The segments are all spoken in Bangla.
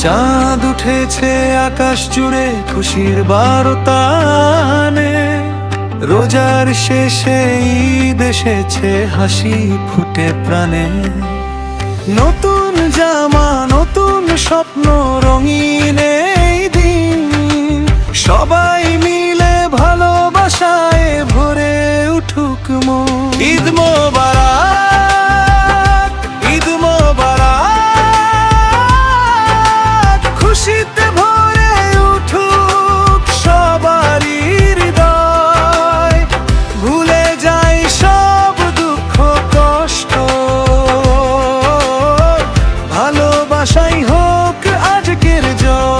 চাঁদ উঠেছে আকাশ জুড়ে খুশির বারতানে, রোজার শেষে ঈদ এসেছে হাসি ফুটে প্রাণে। নতুন জামা নতুন স্বপ্ন রঙিন এই দিন, সবাই মিলে ভালোবাসায় ভরে উঠুক মন। ঈদ মোবারক, ঈদ মোবারক, খুশিতে ভরে উঠুক সবারই হৃদয়, ভুলে যাই সব দুঃখ কষ্ট, ভালোবাসাই হোক আজকের জয়।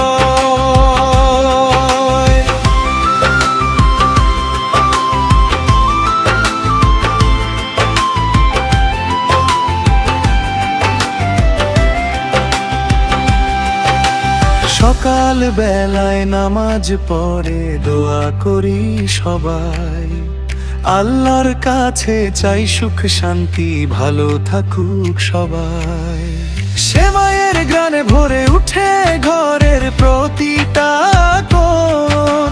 সকাল বেলায় নামাজ পড়ে দোয়া করি সবাই, আল্লাহর কাছে চাই সুখ শান্তি ভালো থাকুক সবাই। সেমাইয়ের গানে ভরে উঠে ঘরের প্রতিটা কোণ,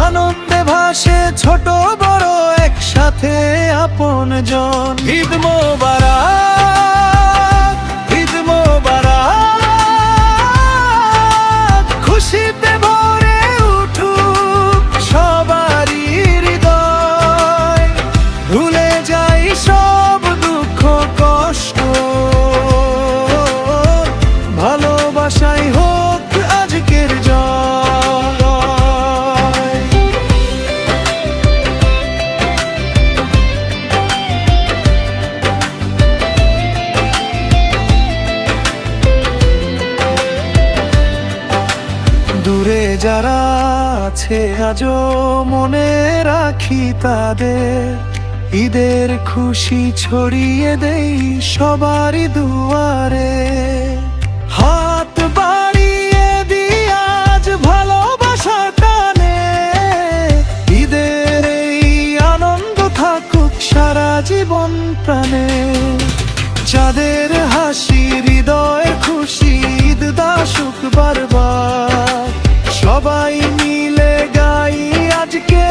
আনন্দে ভাসে ছোট বড় একসাথে আপনজন। ঈদ মোবারক, ঈদ মোবারক, খুশিতে ভরে উঠুক সবারই হৃদয়, ভুলে যাই সব দুঃখ কষ্ট, ভালোবাসাই হোক আজকের জয়। দূরে যারা আছে আজও মনে রাখি তাদের, ঈদের খুশি ছড়িয়ে দেই সবারই দুয়ারে। হাত বাড়িয়ে দিই আজ ভালোবাসার টানে, ঈদের এই আনন্দ থাকুক সারা জীবন প্রাণে। যাদের হাসি হৃদয়ের খুশি ঈদ দাসুক বারবার, সবাই মিলে গাই আজকে